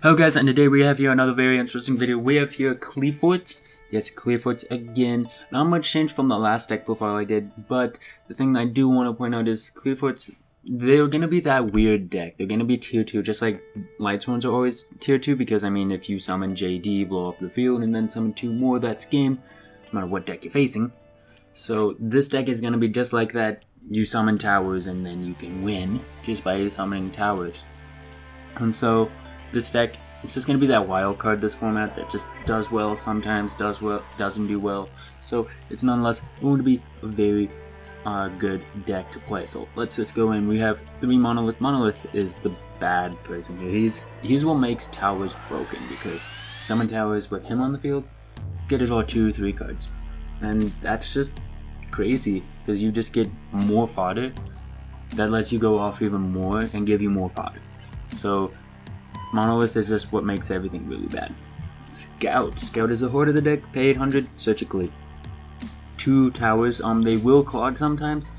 Hello guys, and today we have here another very interesting video. We have here Qliphorts. Yes, Qliphorts again. Not much change from the last deck profile I did, but the thing I do want to point out is Qliphorts, they're going to be that weird deck. They're going to be tier 2, just like Lightsworns are always tier 2, because I mean, if you summon JD, blow up the field, and then summon 2 more, that's game, no matter what deck you're facing. So this deck is going to be just like that. You summon towers, and then you can win just by summoning towers. And so this deck, it's just going to be that wild card, this format, that just does well sometimes, does well, doesn't do well. So it's nonetheless going to be a very good deck to play. So let's just go in. We have 3 Monolith. Monolith is the bad person here. He's what makes towers broken, because summon towers with him on the field, get to draw 2-3 cards. And that's just crazy, because you just get more fodder that lets you go off even more and give you more fodder. So Monolith is just what makes everything really bad. Scout is the horde of the deck. Pay 800, search a Qli. 2 towers, they will clog sometimes,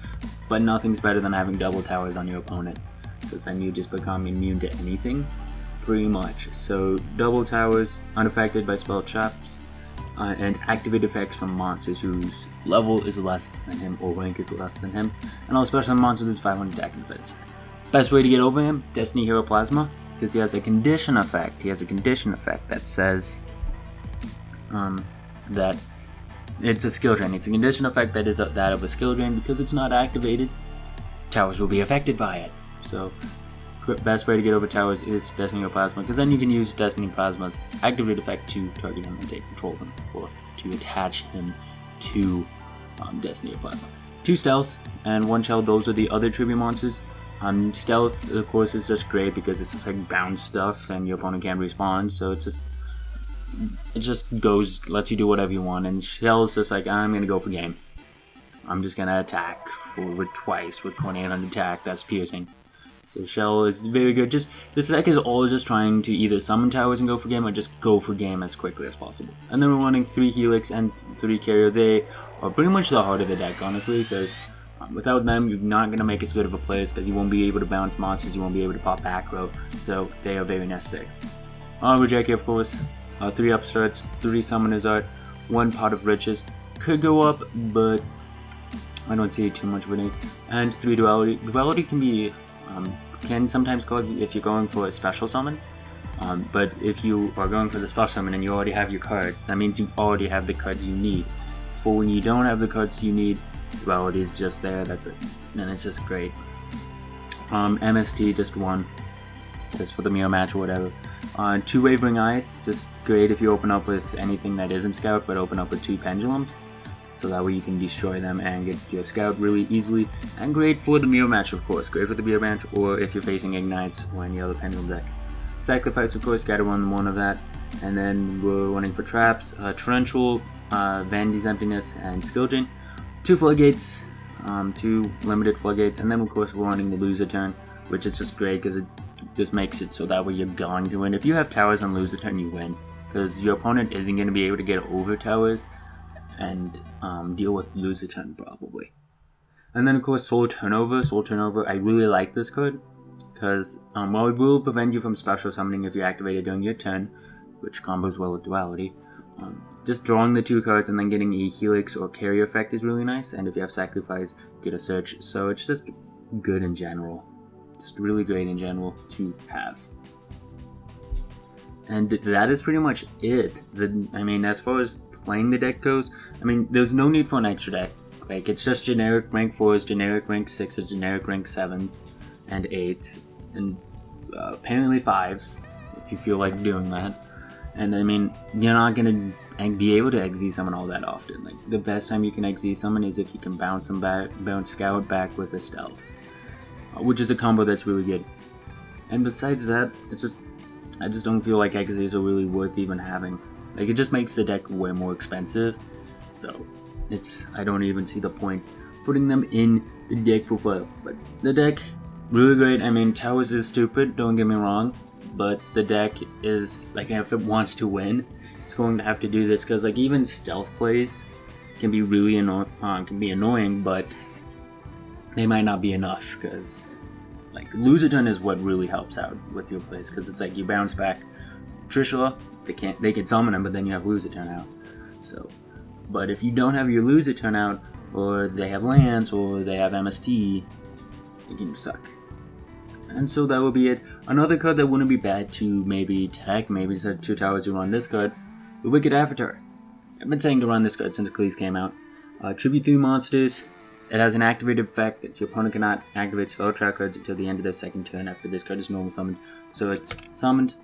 but nothing's better than having double towers on your opponent, because then you just become immune to anything, pretty much. So double towers, unaffected by spell traps, and activate effects from monsters whose level is less than him or rank is less than him, and all special monsters with 500 attack and defense. Best way to get over him, Destiny Hero Plasma, because he has a condition effect. He has a condition effect that says that it's a skill drain. It's a condition effect that is that of a skill drain. Because it's not activated, towers will be affected by it. So best way to get over towers is Destiny Hero Plasma, because then you can use Destiny Plasma's activate effect to target him and take control of him, or to attach him to Destiny Hero Plasma. 2 stealth and 1 shell, those are the other tribute monsters. Stealth, of course, is just great because it's just like bounce stuff and your opponent can't respawn, so it just goes, lets you do whatever you want. And shell is just like, I'm gonna go for game. I'm just gonna attack with twice with 2800 attack, that's piercing. So shell is very good. Just this deck is always just trying to either summon towers and go for game, or just go for game as quickly as possible. And then we're running 3 Helix and 3 Carrier. They are pretty much the heart of the deck, honestly, because without them, you're not going to make as good of a place, because you won't be able to bounce monsters, you won't be able to pop back row, so they are very necessary. Jackie, of course, 3 upstarts, 3 Summoner's Art, 1 Pot of Riches. Could go up, but I don't see too much of a need. And 3 Duality. Duality can sometimes go if you're going for a special summon, but if you are going for the special summon and you already have your cards, that means you already have the cards you need. For when you don't have the cards you need, Duality is just there, that's it, and it's just great. MST, just 1, just for the mirror match or whatever. 2 Wavering Eyes, just great if you open up with anything that isn't Scout, but open up with 2 Pendulums, so that way you can destroy them and get your Scout really easily. And great for the mirror match, of course, great for the mirror match, or if you're facing Ignites or any other Pendulum deck. Sacrifice, of course, gotta run one of that. And then we're running for traps, Torrential, Vanity's Emptiness, and Skill Drain. 2 Floodgates, 2 limited Floodgates, and then of course we're running the Loser Turn, which is just great because it just makes it so that way you're going to win. If you have towers on Loser Turn, you win, because your opponent isn't going to be able to get over towers and deal with Loser Turn probably. And then of course Soul Turnover. Soul Turnover, I really like this card, because while it will prevent you from special summoning if you activate it during your turn, which combos well with Duality, just drawing the 2 cards and then getting a Helix or Carrier effect is really nice, and if you have Sacrifice, get a Search, so it's just good in general. Just really great in general to have. And that is pretty much it. I mean, as far as playing the deck goes, I mean, there's no need for an extra deck. Like, it's just generic rank 4s, generic rank 6s, generic rank 7s, and 8s, and apparently 5s, if you feel like doing that. And I mean, you're not gonna be able to XZ summon all that often. Like, the best time you can XZ summon is if you can bounce Scout back with a Stealth, which is a combo that's really good. And besides that, I just don't feel like XZs are really worth even having. Like, it just makes the deck way more expensive, so I don't even see the point putting them in the deck profile. But the deck, really great. I mean, towers is stupid, don't get me wrong, but the deck is, like, if it wants to win, it's going to have to do this, because like even stealth plays can be really annoying, but they might not be enough, because like Loser Turn is what really helps out with your plays, because it's like you bounce back Trishula, they can summon him, but then you have Loser turnout. So, but if you don't have your Loser turnout, or they have Lance, or they have MST, it can suck. And so that would be it. Another card that wouldn't be bad to maybe tech, maybe set of 2 towers to run this card, the Wicked Avatar. I've been saying to run this card since Qlis came out. Tribute 3 monsters. It has an activated effect that your opponent cannot activate spell track cards until the end of their second turn after this card is normal summoned. So it's summoned,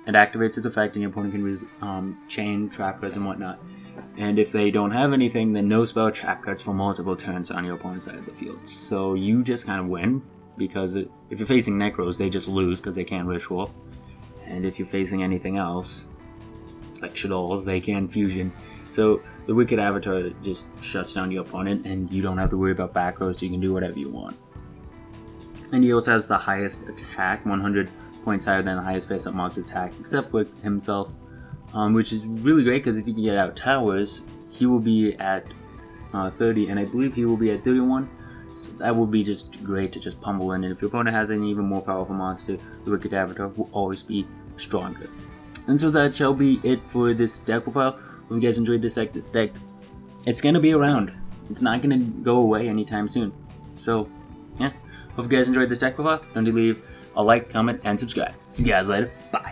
it activates its effect, and your opponent can chain trap cards and whatnot. And if they don't have anything, then no spell trap cards for multiple turns on your opponent's side of the field. So you just kind of win, because if you're facing Necros, they just lose because they can't Ritual. And if you're facing anything else, like Shaddolls, they can Fusion. So the Wicked Avatar just shuts down your opponent, and you don't have to worry about back row, so you can do whatever you want. And he also has the highest attack, 100 points higher than the highest face-up monster attack, except for himself, which is really great, because if you can get out towers, he will be at 30, and I believe he will be at 31. So that would be just great to just pummel in, and if your opponent has an even more powerful monster, the Wicked Avatar will always be stronger. And so that shall be it for this deck profile. Hope you guys enjoyed this deck. It's gonna be around. It's not gonna go away anytime soon. So, yeah. Hope you guys enjoyed this deck profile. Don't leave a like, comment, and subscribe. See you guys later.